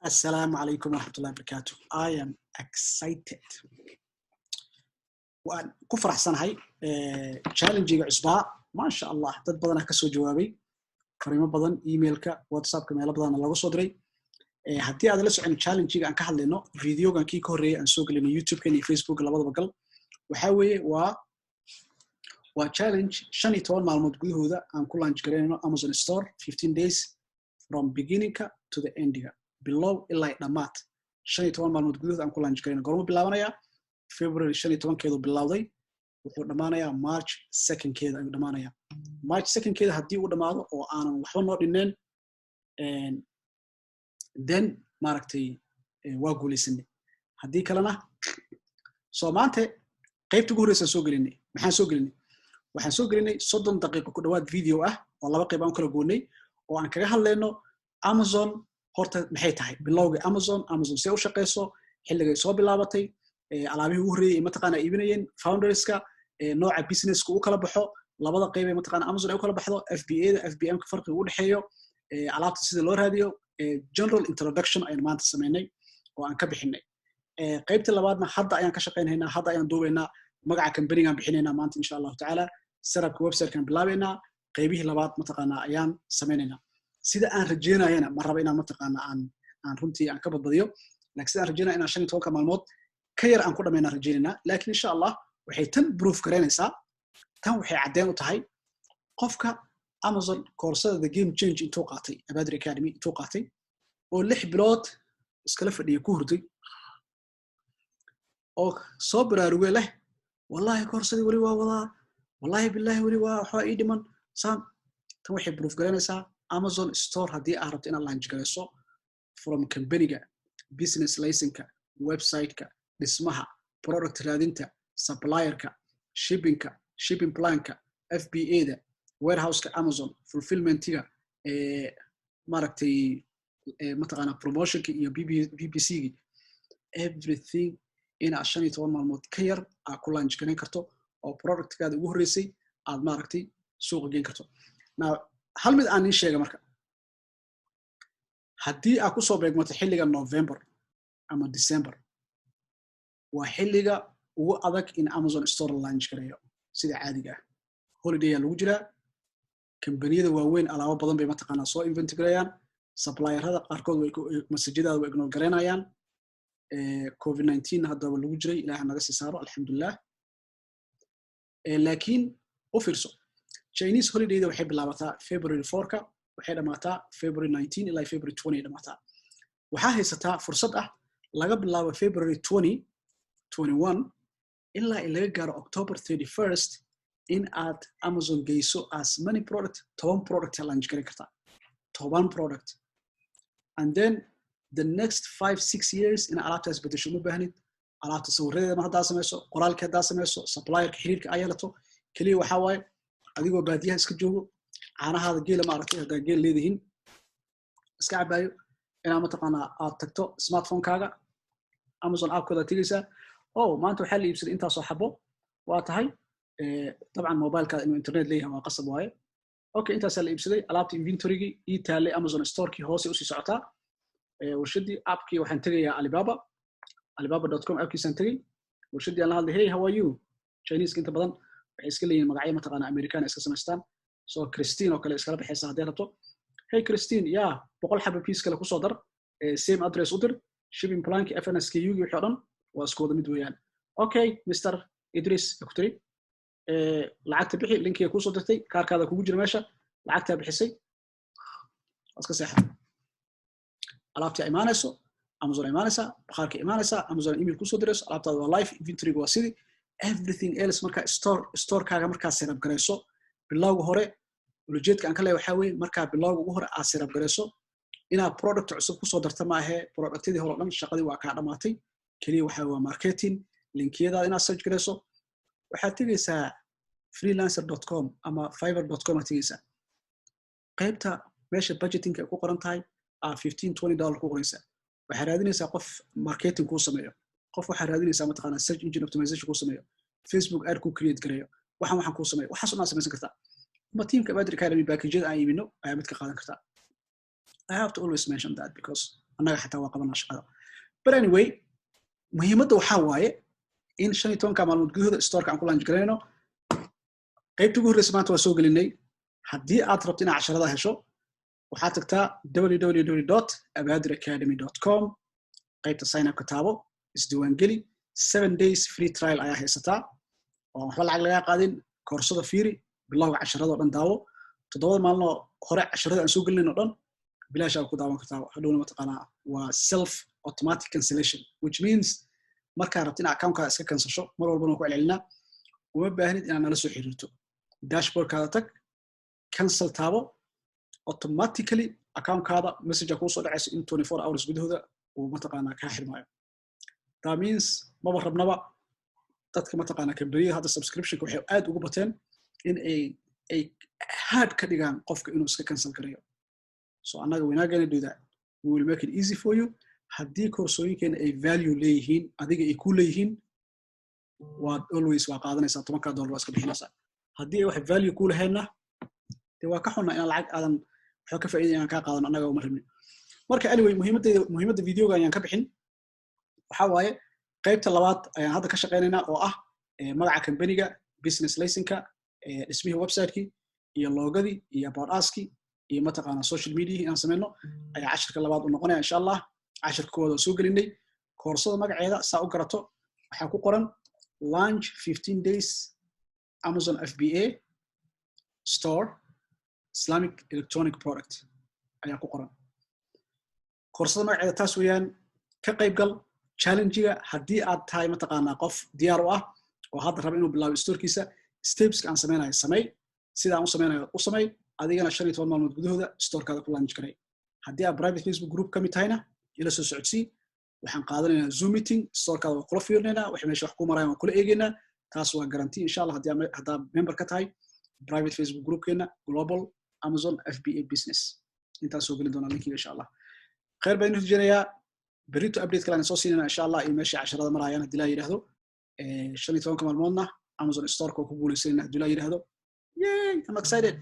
Assalamu alaikum wa rahmatullahi wa barakatuh. I am excited. وأنا كفر أحسن هاي challenge عصباء ما شاء الله dad badan ka soo jawaabay fariimo badan emailka whatsappka meelo badan lagu soo diray hadii aad la socon challenge aan ka hadlayno videogan kii ka horeeyay aan soo galino YouTube-ka iyo Facebook labadaba gal waxa weeye waa challenge 15 maalmood gudahooda aan ku launch gareeyno Amazon Store 15 days from beginning to the end below ilaa dhamaad 15 maalmood gudahooda aan ku launch gareeyno goorma bilaabanaya February 15keedu bilowday wuxuu dhamaanayaa March 2keeda ayuu dhamaanayaa March 2keeda hadii uu dhamaado oo aanan waxba noo dhineen then maaragtay waa guulaysanay hadii kalena soo maanta qaybta ugu horeysa soo gelinay waxaan soo gelinay 30 daqiiqo ku dhawaad video ah oo laba qayb aan kala goonay oo aan kaga hadlayno Amazon horta maxay tahay bilowga Amazon see u shaqeyso xilligay soo bilaabatay alaabihii ugu horeeyay mataqaana iibinayeen founderska nooca businesska uu kala baxo labada qayb ee mataqaana Amazon ay u kala baxdo FBA-da FBM ka farqiga u dhaxeeyo alaabta sida loo raadiyo general introduction ayaan maanta sameynay oo aan ka bixinay qaybta labaadna hadda ayaan ka shaqeynaynaa hadda ayaan duubaynaa magaca company-ga aan bixinaynaa maanta insha Allah ta'ala sarabka website-kan bilaabaynaa qaybihii labaad mataqaana ayaan sameynaynaa sida aan rajeynayana ma raba inaan mataqaana aan runtii aan ka badbadiyo laakiin sida aan rajeynaa inaan 15 maalmood ka yar aan ku dhameynaa rajeynaa laakiin insha Allah waxay tan proof gareynaysaa tan waxay cadeen u tahay qofka Amazon koorsada the game change intuu qaatay Abadri Academy intuu qaatay oo 6 bilood iskala fadhiyo ku hurday oo soo baraarugay leh wallahi koorsadii wali waa wadaa wallahi billahi wali waa waxa ii dhiman san tan waxay proof gareynaysaa Amazon store hadii aad rabto inaad launch gareyso from company-ga business license-ka website-ka dhismaha product raadinta supplier-ka shipping plan-ka FBA-da warehouse-ka Amazon fulfillment-ga maaragtay mataqaana promotion-ka iyo BBC-ga everything in 15 maalmood ka yar aad ku launch gareyn karto oo product-kaada ugu horeysay aad maaragtay suuq geyn karto now hal mid aan sheegay marka hadii aad ku soo beegmato xilliga November ama December waa xilliga ugu adag in Amazon Store launch gareeyo sida caadiga ah holiday lagu jiraa kambaniyada waaweyn alaabo badan bay mataqaana soo invent gareeyaan supplier-rada qaarkood way masajidada way ignore gareynayaan COVID-19 hadda lagu jiray ilaahay naga sii saaro alxamdulillah laakiin u fiirso Chinese holiday waxay bilaabataa February 4ka waxay dhamaataa February 19 ilaa February 20 dhamaataa waxa haysataa fursad ah laga bilaabo February 21 ilaa laga gaaro October 31st in aad Amazon geyso as many product 10 product launch gareyn kartaa 10 product and then the next 5-6 years in alaabtaas bedesho ma baahnid alaabta sawiradeeda ma hadda sameyso qoraalka hadda sameyso supplier-ka xiriirka ay yeelato kaliya waxa waaye adigoo baadiyaha iska joogo caanahaada geela ma aragtay hadda geel leedihiin iska cabaayo inaa mataqaana aad tagto smartphone-kaaga Amazon app-kooda tigaysaa maanta waxaa la iibsaday intaas oo xabo waa tahay طبعا موبايلka inuu internet leeyahay waa qasab waaye okay intaas la iibsaday alaabta inventory-gi ii taale Amazon store-ki hoose u sii socotaa warshadii app-kii waxaan tagayaa alibaba.com app-kiisan tagay warshadii aan la hadlay hey how are you Chinese inta badan waxay iska leeyihiin magacyo mataqaana American iska samaystaan so Christine oo kale iskala bixaysa hadii rabto hey Christine yeah 100 xabo piece kale ku soo dar same address u dir shipping plan-ki FNSKU-gi wixii dhan waa isku wada mid weeyaan okay Mr Idris Dr lacagta bixi linkiga ku soo dirtay kaarkaada kugu jira meesha lacagta bixisay aska saxad alaabta imaanayso Amazon imaanaysa bakhaarka imaanaysa Amazon email ku soo dirayso alaabtaada waa live inventory waa sidii everything else marka store-kaaga marka setup gareyso bilowga hore ujeedka aan ka leeyahay waxa weeye marka bilowga ugu hore aad setup gareyso inaad product cusub ku soo darto ma aha productadii hore dhan shaqadii waa ka dhamaatay kaliya waxa waa marketing linkiyada inaad search gareyso waxaad tagaysaa freelancer.com ama fiverr.com aad tagaysaa qaybta meesha budgeting ku qoran tahay $15-20 ku qoraysaa waxaad raadinaysaa qof marketing ku sameeyo qof waxaad raadinaysaa mataqaana search engine optimization ku sameeyo Facebook ad ku create gareeyo waxaan ku sameeyo waxaas una samaysan kartaa ma teamka Abadri Academy package-da aan iibino ayaa mid ka qaadan kartaa I have to always mention that because annaga xataa waa qabanaa shaqada. But anyway, muhiimadda waxaa waaye in 15 maalmood gudahooda storeka aan ku launch gareynayno. qaybta ugu horreysa maanta waa soo gelinay. haddii aad rabto inaad casharada hesho waxaad tagtaa www.abadiracademy.com, qaybta sign up ka taabo, isdiiwaangeli, 7 days free trial ayaa haysataa oo waxba lacag lagaa qaadin. koorsada fiiri, bilowga casharada oo dhan daawo, 7 maalmo hore casharada aan soo gelinayn oo dhan bilaash aad ku daawan kartaa. hadhowna mataqaanaa waa self automatic cancellation, which means markaa rabto in account-kaada iska kansasho mar walbana ku celcelinaa, uma baahnid inaad nala soo xiriirto. dashboard-kaada tag, cancel taabo, automatically account-kaada message kuu soo dhacayso in 24 hours gudahooda uu mataqaanaa kaa xirmaayo. that means maba rabnaba dadka mataqaanaa kambaniyada hadda subscription-ka waxay aad ugu bateen in ay hard ka dhigaan qofka inuu iska cancel gareeyo. so annaga we're not gonna do that. we will make it easy for you. haddii koorsooyinkeena ay value leeyihiin, adiga ay ku leeyihiin, waad always waa qaadanaysaa $10 waa iska bixinaysaa. haddii ay wax value ku lahaynna dee waa ka xunnaa inaan lacag aadan waxba ka faa'iiday inaan kaa qaadan annaga uma rabnin. marka anyway, muhiimadda videoga ayaan ka bixin waxaa waaye qaybta labaad ayaan hadda ka shaqaynaynaa oo ah magaca kambaniga, business license-ka, dhismihii website-kii iyo loogadii iyo about us-kii iyo mataqaanaa social media inaan samayno ayaa cashirka labaad u noqonaya insha allah. cashirka koowaad oo soo gelinay. koorsada magaceeda saa u garato waxaa ku qoran launch 15 days Amazon FBA store Islamic electronic product ayaa ku qoran. koorsada magaceeda taas weeyaan. ka qaybgal challenge-ga haddii aad tahay mataqaanaa qof diyaar u ah oo hadda raba inuu bilaabo storekiisa. steps aan sameynayo samey, sida aan u sameynayo u samey, adigana 15 maalmood gudahooda storekaada ku launch garay. haddii aad private Facebook group ka mid tahayna ila soo socodsii. waxaan qaadanaynaa Zoom meeting, storekaada waa kula fiirinaynaa, wax meesha wax ku marayaan waa kula eegaynaa. taas waa guarantee insha Allah haddaa member ka tahay private Facebook groupkeena Global Amazon FBA Business. intaas soo gelin doonaa linkiga insha Allah. khayr baan idin rajaynayaa. berrito update kale aan soo siinayna insha Allah iyo meesha casharada marayaan haddii la yiraahdo. 15 maalmoodna Amazon store-ka ku guuleysanayna haddii la yiraahdo. Yay, I'm excited.